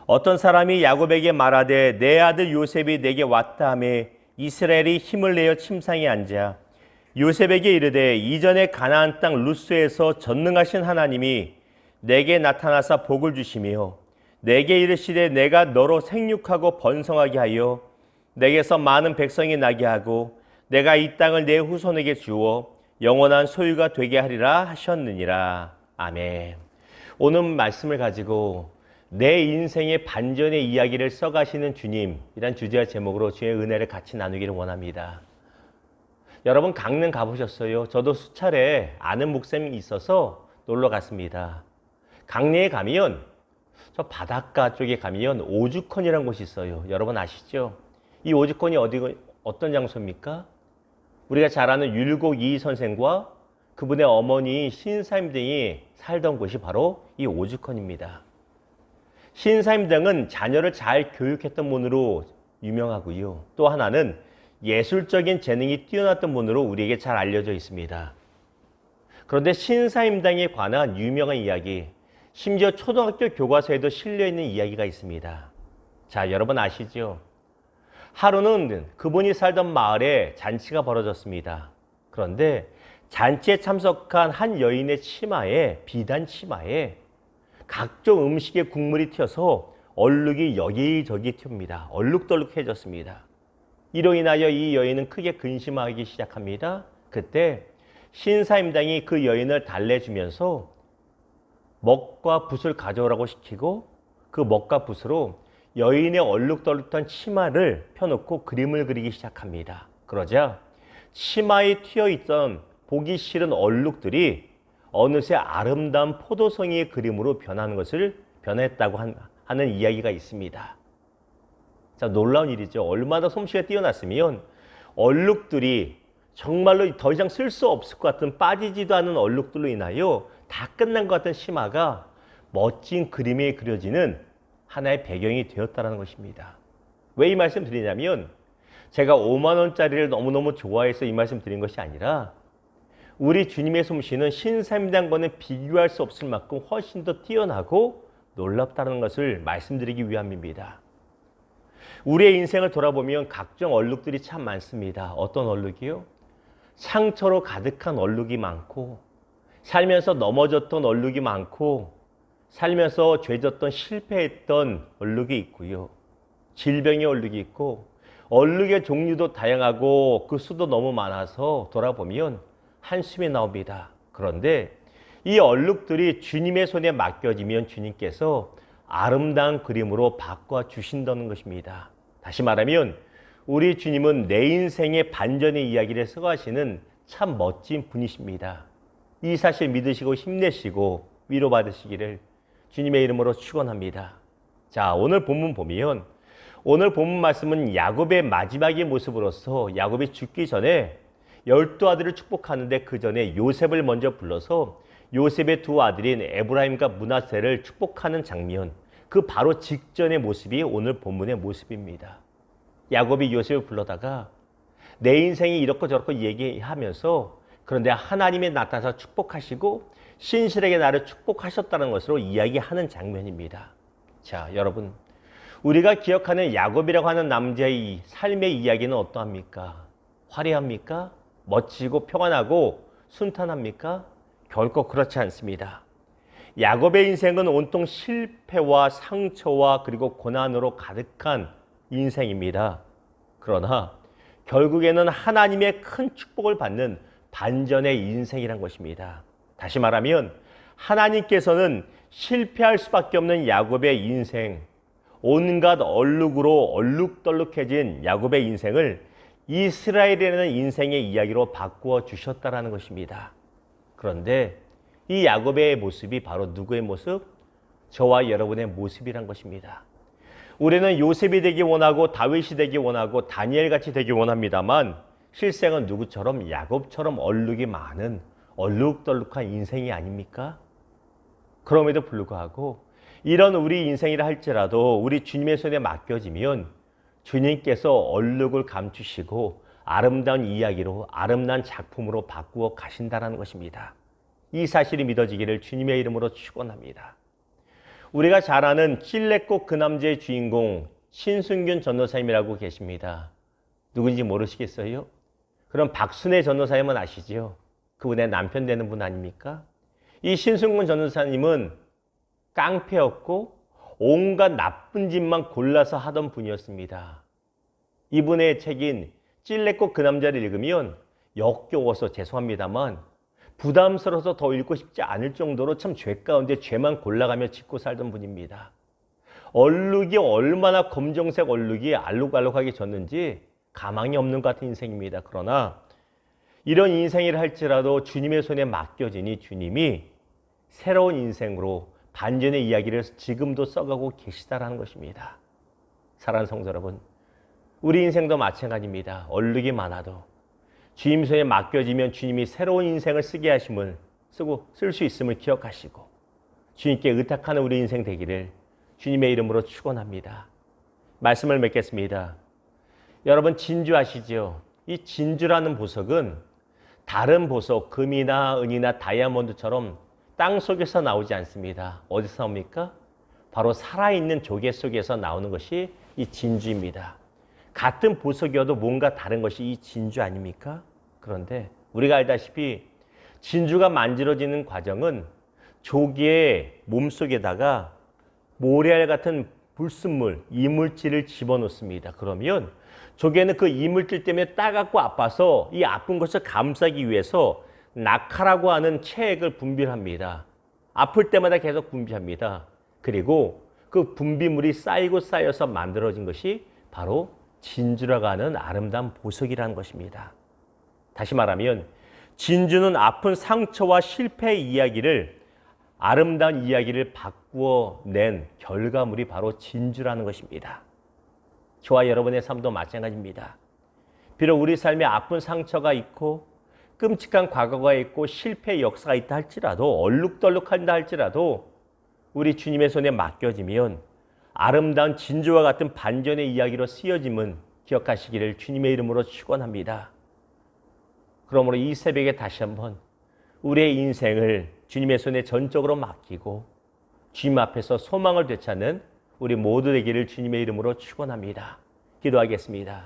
어떤 사람이 야곱에게 말하되 내 아들 요셉이 내게 왔다 하며 이스라엘이 힘을 내어 침상에 앉아 요셉에게 이르되 이전에 가나안 땅 루스에서 전능하신 하나님이 내게 나타나사 복을 주시며 내게 이르시되 내가 너로 생육하고 번성하게 하여 내게서 많은 백성이 나게 하고 내가 이 땅을 내 후손에게 주어 영원한 소유가 되게 하리라 하셨느니라. 아멘. 오늘 말씀을 가지고 내 인생의 반전의 이야기를 써가시는 주님이란 주제와 제목으로 주의 은혜를 같이 나누기를 원합니다. 여러분 강릉 가보셨어요? 저도 수차례 아는 목사님이 있어서 놀러 갔습니다. 강릉에 가면 저 바닷가 쪽에 가면 오죽헌이라는 곳이 있어요. 여러분 아시죠? 이 오죽헌이 어떤 장소입니까? 우리가 잘 아는 율곡 이희 선생과 그분의 어머니 신사임 등이 살던 곳이 바로 이 오죽헌입니다. 신사임 등은 자녀를 잘 교육했던 분으로 유명하고요. 또 하나는 예술적인 재능이 뛰어났던 분으로 우리에게 잘 알려져 있습니다. 그런데 신사임당에 관한 유명한 이야기, 심지어 초등학교 교과서에도 실려있는 이야기가 있습니다. 자, 여러분 아시죠? 하루는 그분이 살던 마을에 잔치가 벌어졌습니다. 그런데 잔치에 참석한 한 여인의 치마에, 비단 치마에 각종 음식의 국물이 튀어서 얼룩이 여기저기 튑니다. 얼룩덜룩해졌습니다. 이로 인하여 이 여인은 크게 근심하기 시작합니다. 그때 신사임당이 그 여인을 달래주면서 먹과 붓을 가져오라고 시키고 그 먹과 붓으로 여인의 얼룩덜룩한 치마를 펴놓고 그림을 그리기 시작합니다. 그러자 치마에 튀어있던 보기 싫은 얼룩들이 어느새 아름다운 포도송이의 그림으로 변했다고 하는 이야기가 있습니다. 자, 놀라운 일이죠. 얼마나 솜씨가 뛰어났으면 얼룩들이 정말로 더 이상 쓸 수 없을 것 같은 빠지지도 않은 얼룩들로 인하여 다 끝난 것 같은 치마가 멋진 그림에 그려지는 하나의 배경이 되었다는 것입니다. 왜 이 말씀 드리냐면 제가 5만 원짜리를 너무너무 좋아해서 이 말씀 드린 것이 아니라 우리 주님의 솜씨는 신사임당과는 비교할 수 없을 만큼 훨씬 더 뛰어나고 놀랍다는 것을 말씀드리기 위함입니다. 우리의 인생을 돌아보면 각종 얼룩들이 참 많습니다. 어떤 얼룩이요? 상처로 가득한 얼룩이 많고 살면서 넘어졌던 얼룩이 많고 살면서 죄졌던 실패했던 얼룩이 있고요. 질병의 얼룩이 있고 얼룩의 종류도 다양하고 그 수도 너무 많아서 돌아보면 한숨이 나옵니다. 그런데 이 얼룩들이 주님의 손에 맡겨지면 주님께서 아름다운 그림으로 바꿔주신다는 것입니다. 다시 말하면 우리 주님은 내 인생의 반전의 이야기를 써가시는 참 멋진 분이십니다. 이 사실 믿으시고 힘내시고 위로받으시기를 주님의 이름으로 축원합니다. 자, 오늘 본문 보면 오늘 본문 말씀은 야곱의 마지막의 모습으로서 야곱이 죽기 전에 12아들을 축복하는데 그 전에 요셉을 먼저 불러서 요셉의 두 아들인 에브라임과 므낫세를 축복하는 장면, 그 바로 직전의 모습이 오늘 본문의 모습입니다. 야곱이 요셉을 불러다가 내 인생이 이렇고 저렇고 얘기하면서 그런데 하나님이 나타나서 축복하시고 신실하게 나를 축복하셨다는 것으로 이야기하는 장면입니다. 자, 여러분, 우리가 기억하는 야곱이라고 하는 남자의 삶의 이야기는 어떠합니까? 화려합니까? 멋지고 평안하고 순탄합니까? 결코 그렇지 않습니다. 야곱의 인생은 온통 실패와 상처와 그리고 고난으로 가득한 인생입니다. 그러나 결국에는 하나님의 큰 축복을 받는 반전의 인생이란 것입니다. 다시 말하면 하나님께서는 실패할 수밖에 없는 야곱의 인생, 온갖 얼룩으로 얼룩덜룩해진 야곱의 인생을 이스라엘이라는 인생의 이야기로 바꾸어 주셨다는 것입니다. 그런데 이 야곱의 모습이 바로 누구의 모습? 저와 여러분의 모습이란 것입니다. 우리는 요셉이 되기 원하고 다윗이 되기 원하고 다니엘같이 되기 원합니다만 실생은 누구처럼? 야곱처럼 얼룩이 많은 얼룩덜룩한 인생이 아닙니까? 그럼에도 불구하고 이런 우리 인생이라 할지라도 우리 주님의 손에 맡겨지면 주님께서 얼룩을 감추시고 아름다운 이야기로 아름다운 작품으로 바꾸어 가신다는 것입니다. 이 사실이 믿어지기를 주님의 이름으로 축원합니다. 우리가 잘 아는 찔레꽃 그 남자의 주인공 신순균 전도사님이라고 계십니다. 누군지 모르시겠어요? 그럼 박순애 전도사님은 아시죠? 그분의 남편 되는 분 아닙니까? 이 신순균 전도사님은 깡패였고 온갖 나쁜 짓만 골라서 하던 분이었습니다. 이분의 책인 찔레꽃 그 남자를 읽으면 역겨워서 죄송합니다만 부담스러워서 더 읽고 싶지 않을 정도로 참 죄 가운데 죄만 골라가며 짓고 살던 분입니다. 얼룩이 얼마나 검정색 얼룩이 알록알록하게 졌는지 가망이 없는 것 같은 인생입니다. 그러나 이런 인생이라 할지라도 주님의 손에 맡겨지니 주님이 새로운 인생으로 반전의 이야기를 지금도 써가고 계시다라는 것입니다. 사랑하는 성도 여러분, 우리 인생도 마찬가지입니다. 얼룩이 많아도 주님 손에 맡겨지면 주님이 새로운 인생을 쓰게 하심을 쓸 수 있음을 기억하시고 주님께 의탁하는 우리 인생 되기를 주님의 이름으로 축원합니다. 말씀을 맺겠습니다. 여러분 진주 아시죠? 이 진주라는 보석은 다른 보석, 금이나 은이나 다이아몬드처럼 땅 속에서 나오지 않습니다. 어디서 나옵니까? 바로 살아있는 조개 속에서 나오는 것이 이 진주입니다. 같은 보석이어도 뭔가 다른 것이 이 진주 아닙니까? 그런데 우리가 알다시피 진주가 만들어지는 과정은 조개의 몸속에다가 모래알 같은 불순물, 이물질을 집어넣습니다. 그러면 조개는 그 이물질 때문에 따갑고 아파서 이 아픈 것을 감싸기 위해서 낙하라고 하는 체액을 분비합니다. 아플 때마다 계속 분비합니다. 그리고 그 분비물이 쌓이고 쌓여서 만들어진 것이 바로 진주라고 하는 아름다운 보석이라는 것입니다. 다시 말하면 진주는 아픈 상처와 실패의 이야기를 아름다운 이야기를 바꾸어 낸 결과물이 바로 진주라는 것입니다. 저와 여러분의 삶도 마찬가지입니다. 비록 우리 삶에 아픈 상처가 있고 끔찍한 과거가 있고 실패의 역사가 있다 할지라도 얼룩덜룩한다 할지라도 우리 주님의 손에 맡겨지면 아름다운 진주와 같은 반전의 이야기로 쓰여짐은 기억하시기를 주님의 이름으로 축원합니다. 그러므로 이 새벽에 다시 한번 우리의 인생을 주님의 손에 전적으로 맡기고 주님 앞에서 소망을 되찾는 우리 모두 되기를 주님의 이름으로 축원합니다. 기도하겠습니다.